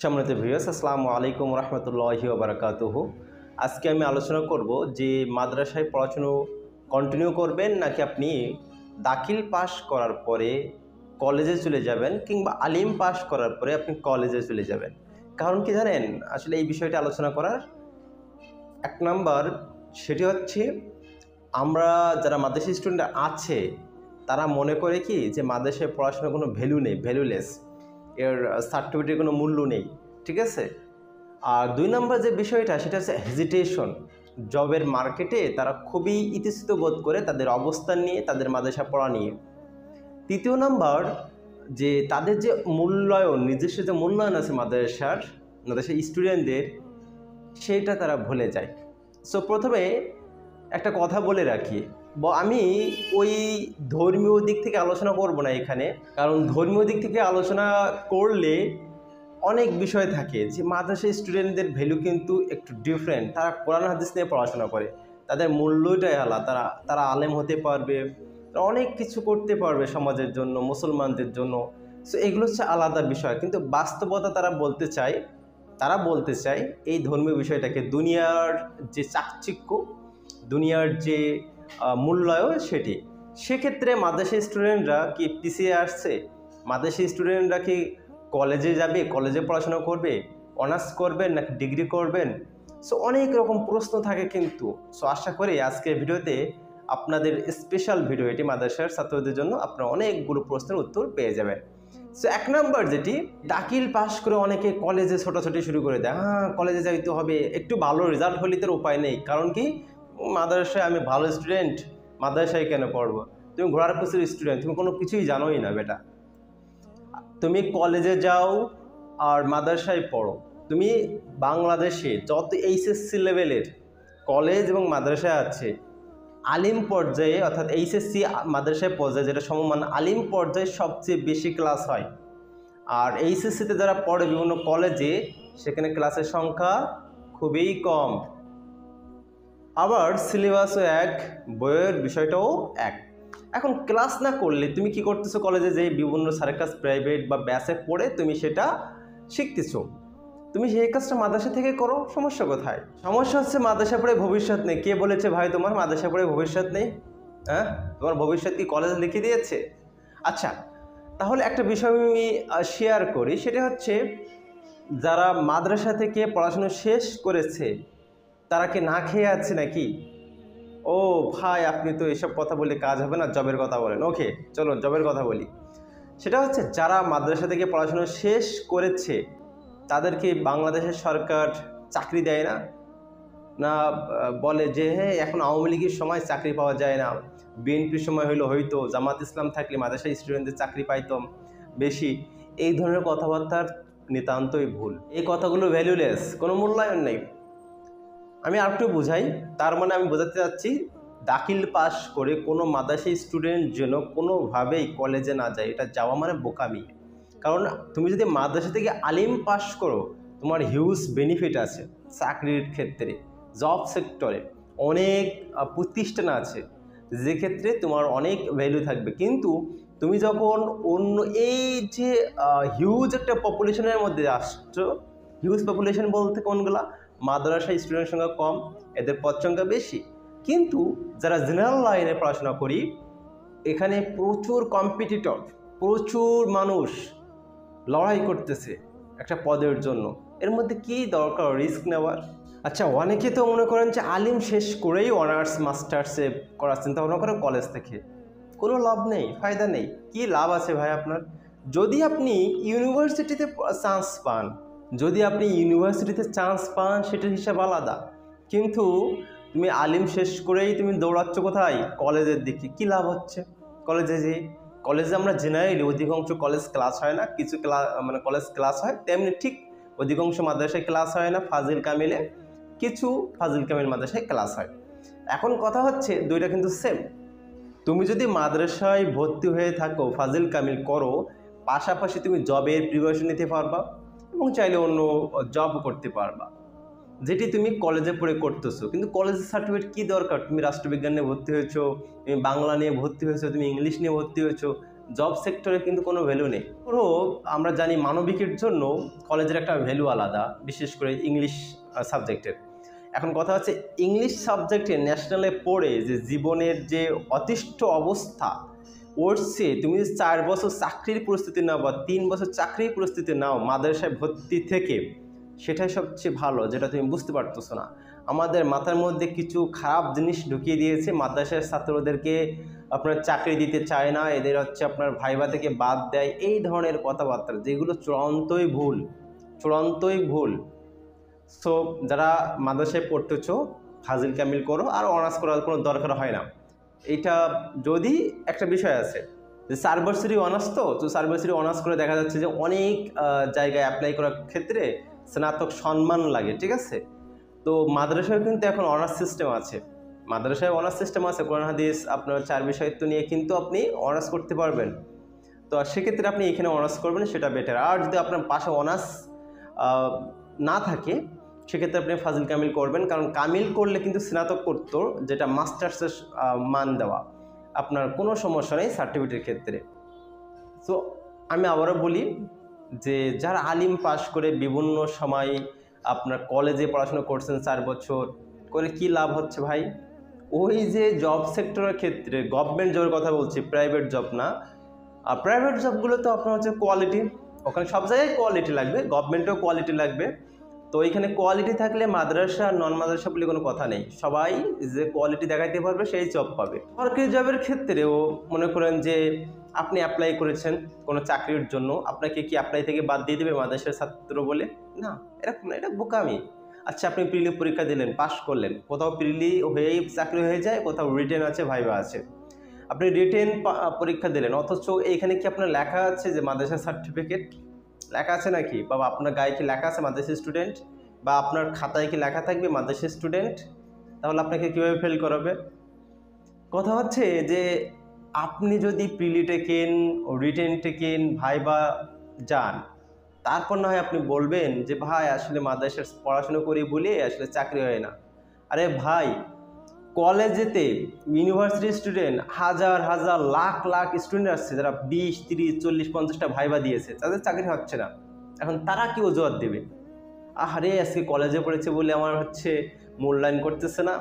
সম্মানিত ভিউয়ার্স, আসসালামু আলাইকুম রহমতুল্লাহি ওয়া বারাকাতুহু। আজকে আমি আলোচনা করব যে মাদ্রাসায় পড়াশুনো কন্টিনিউ করবেন নাকি আপনি দাখিল পাস করার পরে কলেজে চলে যাবেন কিংবা আলিম পাস করার পরে আপনি কলেজে চলে যাবেন। কারণ কি জানেন, আসলে এই বিষয়টা আলোচনা করার এক নাম্বার সেটি হচ্ছে, আমরা যারা মাদ্রাসা স্টুডেন্ট আছে তারা মনে করে কি যে মাদ্রাসায় পড়াশোনার কোনো ভ্যালু নেই, ভ্যালুলেস, এর সার্টিফিকেটের কোনো মূল্য নেই, ঠিক আছে। আর দুই নম্বর যে বিষয়টা সেটা হচ্ছে হেজিটেশন। জবের মার্কেটে তারা খুবই ইতস্তত বোধ করে তাদের অবস্থান নিয়ে, তাদের মাদ্রাসা পড়া নিয়ে। তৃতীয় নাম্বার যে তাদের যে মূল্যায়ন, নিজস্ব যে মূল্যায়ন আছে মাদ্রাসার স্টুডেন্টদের, সেটা তারা ভুলে যায়। সো প্রথমে একটা কথা বলে রাখি, আমি ওই ধর্মীয় দিক থেকে আলোচনা করব না এখানে, কারণ ধর্মীয় দিক থেকে আলোচনা করলে অনেক বিষয় থাকে যে মাদ্রাসা স্টুডেন্টদের ভ্যালু কিন্তু একটু ডিফারেন্ট। তারা কোরআন হাদিস নিয়ে পড়াশোনা করে, তাদের মূল্যটাই আলাদা। তারা আলেম হতে পারবে, অনেক কিছু করতে পারবে সমাজের জন্য, মুসলমানদের জন্য। সো এগুলো হচ্ছে আলাদা বিষয়, কিন্তু বাস্তবতা তারা বলতে চায় এই ধর্মীয় বিষয়টাকে, দুনিয়ার যে চাকচিক্য, দুনিয়ার যে মূল্যায়ন, সেক্ষেত্রে মাদ্রাসা স্টুডেন্টরা কি পিছিয়ে আসছে? মাদ্রাসা স্টুডেন্টরা কি কলেজে যাবে, কলেজে পড়াশোনা করবে, অনার্স করবেন নাকি ডিগ্রি করবেন? সো অনেক রকম প্রশ্ন থাকে কিন্তু। সো আশা করি আজকের ভিডিওতে আপনাদের স্পেশাল ভিডিও, এটি মাদ্রাসার ছাত্রদের জন্য, আপনারা অনেকগুলো প্রশ্নের উত্তর পেয়ে যাবেন। সো এক নম্বর যেটি, দাখিল পাস করে অনেকে কলেজে ছোটাছুটি শুরু করে দেয়, কলেজে যাইতে হবে, একটু ভালো রেজাল্ট হলে তো উপায় নেই। কারণ কি, মাদ্রাসায় আমি ভালো স্টুডেন্ট, মাদ্রাসায় কেন পড়বো? তুমি ঘোড়ার পিছুর স্টুডেন্ট, তুমি কোনো কিছুই জানোই না বেটা। তুমি কলেজে যাও আর মাদ্রাসায় পড়ো। তুমি বাংলাদেশে যত এইচএসসি লেভেলের কলেজ এবং মাদ্রাসায় আছে, আলিম পর্যায়ে অর্থাৎ এইচএসসি মাদ্রাসায় পর্যায়ে যেটা সমমান, আলিম পর্যায়ে সবচেয়ে বেশি ক্লাস হয়। আর এইচএসসিতে যারা পড়ে বিভিন্ন কলেজে, সেখানে ক্লাসের সংখ্যা খুবই কম। আবার সিলেবাসও এক, বইয়ের বিষয়টাও এক। এখন ক্লাস না করলে তুমি কি করতেছো? কলেজে যে বিভিন্ন সার্কাস, প্রাইভেট বা ব্যাচে পড়ে তুমি সেটা শিখতেছো। তুমি সেই কাজটা মাদ্রাসা থেকে করো, সমস্যা কোথায়? সমস্যা হচ্ছে মাদ্রাসা পড়ে ভবিষ্যৎ নেই। কে বলেছে ভাই তোমার মাদ্রাসা পড়ে ভবিষ্যৎ নেই? তোমার ভবিষ্যৎ কি কলেজ লিখে দিয়েছে? আচ্ছা, তাহলে একটা বিষয় আমি শেয়ার করি, সেটা হচ্ছে, যারা মাদ্রাসা থেকে পড়াশোনা শেষ করেছে তারা কি না খেয়ে আছে নাকি? ও ভাই, আপনি তো এসব কথা বলে কাজ হবে না, জবের কথা বলেন। ওকে, চলো জবের কথা বলি। সেটা হচ্ছে, যারা মাদ্রাসা থেকে পড়াশোনা শেষ করেছে তাদেরকে বাংলাদেশের সরকার চাকরি দেয় না? না বলে যে হ্যাঁ, এখন আওয়ামী লীগের সময় চাকরি পাওয়া যায় না, বিএনপির সময় হইলো হয়তো, জামাত ইসলাম থাকলে মাদ্রাসা স্টুডেন্টদের চাকরি পাইতাম বেশি। এই ধরনের কথাবার্তার নিতান্তই ভুল। এই কথাগুলো ভ্যালুলেস, কোনো মূল্যায়ন নেই। আমি আরেকটু বোঝাই, তার মানে আমি বোঝাতে চাচ্ছি, দাখিল পাস করে কোনো মাদ্রাসা স্টুডেন্ট যেন কোনোভাবেই কলেজে না যায়, এটা যাওয়া মানে বোকামি। কারণ তুমি যদি মাদ্রাসা থেকে আলিম পাস করো, তোমার হিউজ বেনিফিট আছে চাকরির ক্ষেত্রে, জব সেক্টরে অনেক প্রতিষ্ঠান আছে যে ক্ষেত্রে তোমার অনেক ভ্যালু থাকবে। কিন্তু তুমি যখন অন্য এই যে হিউজ একটা পপুলেশনের মধ্যে আসছো, হিউজ পপুলেশন বলতে কোনগুলা? মাদ্রাসা স্টুডেন্টের সংখ্যা কম, এদের পদ সংখ্যা বেশি। কিন্তু যারা জেনারেল লাইনে পড়াশোনা করি, এখানে প্রচুর কম্পিটিটর, প্রচুর মানুষ লড়াই করতেছে একটা পদের জন্য। এর মধ্যে কি দরকার রিস্ক নেওয়ার? আচ্ছা, অনেকে তো মনে করেন যে আলিম শেষ করেই অনার্স মাস্টার্সে করার চিন্তা ভাবনা করেন কলেজ থেকে। কোনো লাভ নেই, ফায়দা নেই। কি লাভ আছে ভাই আপনার? যদি আপনি ইউনিভার্সিটিতে চান্স পান, সেটার হিসাব আলাদা। কিন্তু তুমি আলিম শেষ করেই তুমি দৌড়াচ্ছ কোথায়? কলেজের দিকে। কি লাভ হচ্ছে কলেজে আমরা জেনারেলি অধিকাংশ কলেজ ক্লাস হয় না, কিছু কলেজ ক্লাস হয়, তেমনি ঠিক অধিকাংশ মাদ্রাসায় ক্লাস হয় না। ফাজিল কামিলে কিছু ফাজিল কামিল মাদ্রাসায় ক্লাস হয়। এখন কথা হচ্ছে, দুইটা কিন্তু সেম। তুমি যদি মাদ্রাসায় ভর্তি হয়ে থাকো, ফাজিল কামিল করো, পাশাপাশি তুমি জবের প্রিপারেশন নিতে পারবা এবং চাইলে অন্য জবও করতে পারবা, যেটি তুমি কলেজে পড়ে করতেছো। কিন্তু কলেজের সার্টিফিকেট কি দরকার? তুমি রাষ্ট্রবিজ্ঞান নিয়ে ভর্তি হয়েছো, তুমি বাংলা নিয়ে ভর্তি হয়েছো, তুমি ইংলিশ নিয়ে ভর্তি হয়েছো, জব সেক্টরে কিন্তু কোনো ভ্যালু নেই। পুরো আমরা জানি মানবিকের জন্য কলেজের একটা ভ্যালু আলাদা, বিশেষ করে ইংলিশ সাবজেক্টের। এখন কথা হচ্ছে ইংলিশ সাবজেক্টে ন্যাশনালে পড়ে যে জীবনের যে অতিষ্ঠ অবস্থা, ওর চেয়ে তুমি 4 বছর চাকরির প্রস্তুতি নাও বা 3 বছর চাকরির প্রস্তুতি নাও মাদ্রাসায় ভর্তি থেকে, সেটাই সবচেয়ে ভালো, যেটা তুমি বুঝতে পারতেছো না। আমাদের মাথার মধ্যে কিছু খারাপ জিনিস ঢুকিয়ে দিয়েছে, মাদ্রাসার ছাত্রদেরকে আপনার চাকরি দিতে চায় না, এদের হচ্ছে আপনার ভাইবা থেকে বাদ দেয়, এই ধরনের কথাবার্তা যেগুলো চূড়ান্তই ভুল, চূড়ান্তই ভুল। সো যারা মাদ্রাসায় পড়তেছ ফাজিল কামিল করো, আর অনার্স করার কোনো দরকার হয় না। এইটা যদি একটা বিষয় আছে যে 4 বছরই অনার্স, তো 4 বছরই অনার্স করে দেখা যাচ্ছে যে অনেক জায়গায় অ্যাপ্লাই করার ক্ষেত্রে স্নাতক সম্মান লাগে, ঠিক আছে। তো মাদ্রাসায় কিন্তু এখন অনার্স সিস্টেম আছে, মাদ্রাসায় অনার্স সিস্টেম আছে, কোরআন হাদিস আপনার 4 বিষয়ত্ব নিয়ে কিন্তু আপনি অনার্স করতে পারবেন। তো সেক্ষেত্রে আপনি এখানে অনার্স করবেন, সেটা বেটার। আর যদি আপনার পাশে অনার্স না থাকে, সেক্ষেত্রে আপনি ফাজিল কামিল করবেন, কারণ কামিল করলে কিন্তু স্নাতকোত্তর যেটা মাস্টার্সের মান দেওয়া, আপনার কোনো সমস্যা নেই সার্টিফিকেটের ক্ষেত্রে। সো আমি আবারও বলি যে যারা আলিম পাস করে বিভিন্ন সময় আপনার কলেজে পড়াশোনা করছেন 4 বছর করে, কি লাভ হচ্ছে ভাই? ওই যে জব সেক্টরের ক্ষেত্রে গভর্নমেন্ট জবের কথা বলছি, প্রাইভেট জব না। আর প্রাইভেট জবগুলো তো আপনার হচ্ছে কোয়ালিটি, ওখানে সব জায়গায় কোয়ালিটি লাগবে, গভর্নমেন্টেও কোয়ালিটি লাগবে। তো এইখানে কোয়ালিটি থাকলে মাদ্রাসা আর নন মাদ্রাসা বলে কোনো কথা নেই, সবাই যে কোয়ালিটি দেখাইতে পারবে সেই জব পাবে। সরকারি জবের ক্ষেত্রেও মনে করেন যে আপনি অ্যাপ্লাই করেছেন কোনো চাকরির জন্য, আপনাকে কি অ্যাপ্লাই থেকে বাদ দিয়ে দেবে মাদ্রাসার ছাত্র বলে? না, এরকম না, এটা বোকামি। আচ্ছা, আপনি প্রিলি পরীক্ষা দিলেন, পাশ করলেন, কোথাও প্রিলি হয়েই চাকরি হয়ে যায়, কোথাও রিটেন আছে, ভাইবা আছে। আপনি রিটেন পরীক্ষা দিলেন, অথচ এইখানে কি আপনার লেখা আছে যে মাদ্রাসা সার্টিফিকেট লেখা আছে নাকি? বা আপনার গায়ে কি লেখা আছে মাদ্রাসা স্টুডেন্ট? বা আপনার খাতায় কি লেখা থাকবে মাদ্রাসা স্টুডেন্ট? তাহলে আপনাকে কীভাবে ফেল করাবে? কথা হচ্ছে যে আপনি যদি প্রিলি টেকেন, রিটেন টেকেন, ভাইবা যান, তারপর না হয় আপনি বলবেন যে ভাই আসলে মাদ্রাসার পড়াশুনো করি বলে আসলে চাকরি হয় না। আরে ভাই, কলেজেতে ইউনিভার্সিটি স্টুডেন্ট হাজার হাজার লাখ লাখ স্টুডেন্ট আসছে, যারা 20, 30, 40, 50টা ভাইবা দিয়েছে, তাদের চাকরি হচ্ছে না। এখন তারা কি অজুহাত দেবে? আরে আজকে কলেজে পড়েছে বলে আমার হচ্ছে মূল্যায়ন করতেছে না,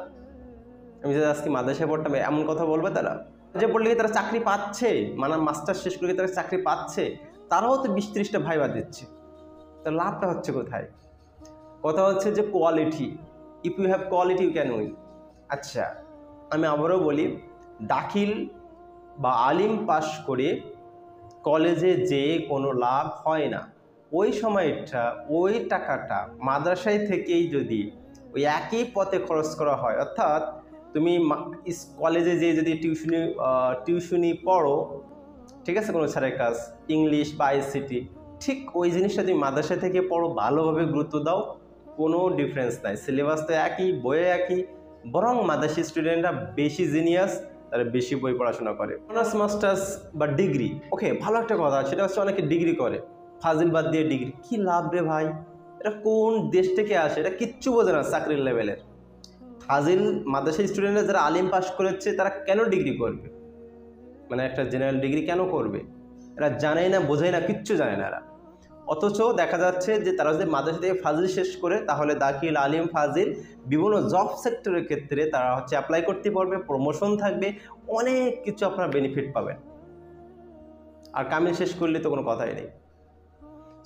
আমি যদি আজকে মাদ্রাসায় পড়তাম, এমন কথা বলবে তারা? যে পড়লে তারা চাকরি পাচ্ছে, মানে মাস্টার শেষ করে তারা চাকরি পাচ্ছে, তারাও তো 20-30টা ভাইবা দিচ্ছে, তো লাভটা হচ্ছে কোথায়? কথা হচ্ছে যে quality, if you have quality you can win. আচ্ছা, আমি আবারও বলি, দাখিল বা আলিম পাস করে কলেজে যেয়ে কোনো লাভ হয় না। ওই সময়টা, ওই টাকাটা মাদ্রাসায় থেকেই যদি ওই একই পথে খরচ করা হয়, অর্থাৎ তুমি কলেজে যেয়ে যদি টিউশনি পড়ো, ঠিক আছে, কোনো স্যারের কাজ, ইংলিশ বা আইসিটি, ঠিক ওই জিনিসটা তুমি মাদ্রাসা থেকে পড়ো, ভালোভাবে গুরুত্ব দাও, কোনো ডিফারেন্স নাই, সিলেবাস তো একই, বইয়ে একই, বরং মাদ্রাসা স্টুডেন্টরা বেশি জিনিয়াস, তারা বেশি বই পড়াশোনা করে। অনার্স মাস্টার্স বা ডিগ্রি, ওকে, ভালো একটা কথা, সেটা হচ্ছে অনেকে ডিগ্রি করে, ফাজিল বাদ দিয়ে ডিগ্রি, কি লাভ রে ভাই? এটা কোন দেশ থেকে আসে? এটা কিচ্ছু বোঝে না চাকরির লেভেলের। ফাজিল মাদ্রাসা স্টুডেন্টরা যারা আলিম পাস করেছে, তারা কেন ডিগ্রি করবে? মানে একটা জেনারেল ডিগ্রি কেন করবে? এরা জানেই না, বোঝেই না, কিচ্ছু জানে না এরা। অথচ দেখা যাচ্ছে যে তারা যদি মাদ্রাসা থেকে ফাজিল শেষ করে, তাহলে দাখিল, আলিম, ফাজিল বিভিন্ন জব সেক্টরের ক্ষেত্রে তারা হচ্ছে অ্যাপ্লাই করতে পারবে, প্রমোশন থাকবে, অনেক কিছু আপনারা বেনিফিট পাবেন। আর কামিল শেষ করলে তো কোনো কথাই নেই।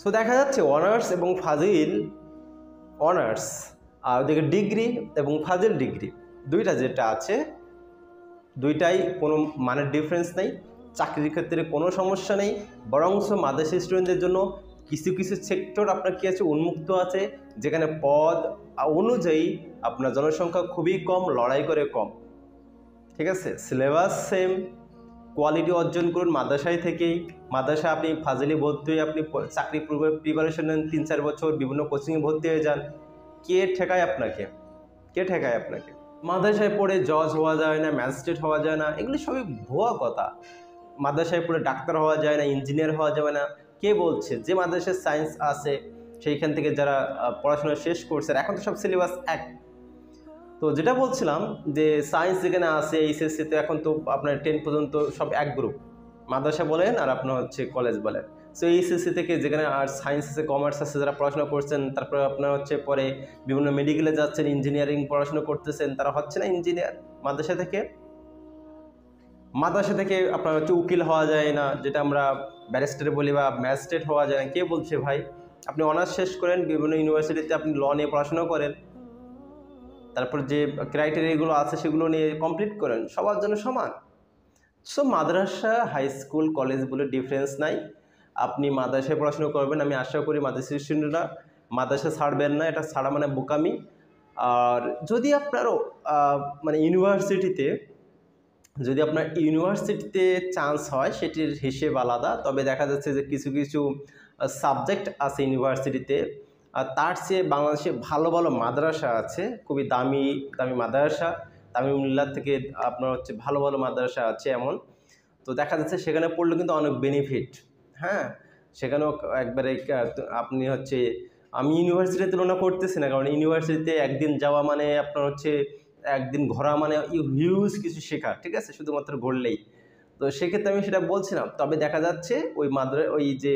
সো দেখা যাচ্ছে অনার্স এবং ফাজিল, অনার্স আর ওদিকে ডিগ্রি এবং ফাজিল ডিগ্রি, দুইটা যেটা আছে, দুইটাই কোনো মানের ডিফারেন্স নেই, চাকরির ক্ষেত্রে কোনো সমস্যা নেই, বরঞ্চ মাদ্রাসা স্টুডেন্টদের জন্য কিছু কিছু সেক্টর আপনার কী আছে, উন্মুক্ত আছে, যেখানে পদ অনুযায়ী আপনার জনসংখ্যা খুবই কম, লড়াই করে কম, ঠিক আছে। সিলেবাস সেম, কোয়ালিটি অর্জন করুন মাদ্রাসায় থেকেই। মাদ্রাসায় আপনি ফাজিলি ভর্তি হয়ে আপনি চাকরি প্রিপারেশন নেন 3-4 বছর, বিভিন্ন কোচিংয়ে ভর্তি হয়ে যান, কে ঠেকায় আপনাকে? কে ঠেকায় আপনাকে? মাদ্রাসায় পড়ে জজ হওয়া যায় না, ম্যাজিস্ট্রেট হওয়া যায় না, এগুলি সবই ভুয়া কথা। মাদ্রাসায় পড়ে ডাক্তার হওয়া যায় না, ইঞ্জিনিয়ার হওয়া যাবে না, কে বলছে? যে মাদ্রাসায় সায়েন্স আছে সেইখান থেকে যারা পড়াশোনা শেষ করছে, এখন তো সব সিলেবাস এক। তো যেটা বলছিলাম যে সায়েন্স যেখানে আছে, এইচএসসিতে এখন তো আপনার 10 পর্যন্ত সব এক গ্রুপ, মাদ্রাসা বলেন আর আপনার হচ্ছে কলেজ বলেন। সো এইচএসসি থেকে যেখানে আর্টস সায়েন্স আছে কমার্স আছে যারা পড়াশোনা করছেন, তারপরে আপনার হচ্ছে পরে বিভিন্ন মেডিকেলে যাচ্ছেন, ইঞ্জিনিয়ারিং পড়াশোনা করতেছেন, তারা হচ্ছে না ইঞ্জিনিয়ার মাদ্রাসা থেকে। মাদ্রাসা থেকে আপনার হচ্ছে উকিল হওয়া যায় না, যেটা আমরা ব্যারিস্টার বলি, বা ম্যাজিস্ট্রেট হওয়া যায় না। কে বলছে ভাই? আপনি অনার্স শেষ করেন, বিভিন্ন ইউনিভার্সিটিতে আপনি ল নিয়ে পড়াশোনা করেন, তারপর যে ক্রাইটেরিয়াগুলো আছে সেগুলো নিয়ে কমপ্লিট করেন, সবার জন্য সমান। সো মাদ্রাসা হাই স্কুল কলেজ বলে ডিফারেন্স নাই। আপনি মাদ্রাসায় পড়াশোনা করবেন, আমি আশা করি মাদ্রাসা স্টুডেন্টরা মাদ্রাসা ছাড়বেন না, এটা ছাড়া মানে বোকামি। আর যদি আপনারও মানে যদি আপনার ইউনিভার্সিটিতে চান্স হয় সেটির হিসেব আলাদা, তবে দেখা যাচ্ছে যে কিছু কিছু সাবজেক্ট আছে ইউনিভার্সিটিতে, আর তার চেয়ে বাংলাদেশে ভালো ভালো মাদ্রাসা আছে, খুবই দামি দামি মাদ্রাসা, তামিমুল্লাহ থেকে আপনার হচ্ছে ভালো ভালো মাদ্রাসা আছে এমন। তো দেখা যাচ্ছে সেখানে পড়লে কিন্তু অনেক বেনিফিট। হ্যাঁ, সেখানেও একবারে আপনি হচ্ছে, আমি ইউনিভার্সিটির তুলনা করতেছি না, কারণ ইউনিভার্সিটিতে একদিন যাওয়া মানে আপনার হচ্ছে একদিন ঘোরা মানে হিউজ কিছু শেখা, ঠিক আছে, শুধুমাত্র ঘুরলেই। তো সেক্ষেত্রে আমি সেটা বলছিলাম। তবে দেখা যাচ্ছে ওই যে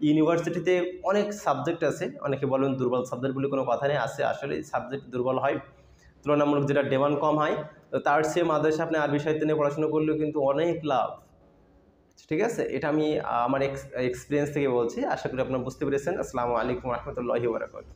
ইউনিভার্সিটিতে অনেক সাবজেক্ট আছে, অনেকে বলেন দুর্বল সাবজেক্ট বলে কোনো কথা নেই, আছে আসলে সাবজেক্ট দুর্বল হয় তুলনামূলক, যেটা ডিমান্ড কম হয়। তো তার চেয়ে মাদ্রাসা আপনি আরবি সাহিত্য নিয়ে পড়াশোনা করলেও কিন্তু অনেক লাভ, ঠিক আছে। এটা আমি আমার এক্সপিরিয়েন্স থেকে বলছি। আশা করি আপনারা বুঝতে পেরেছেন। আসসালামু আলাইকুম রহমতুল্লাহি ওয়া বারাকাতুহু।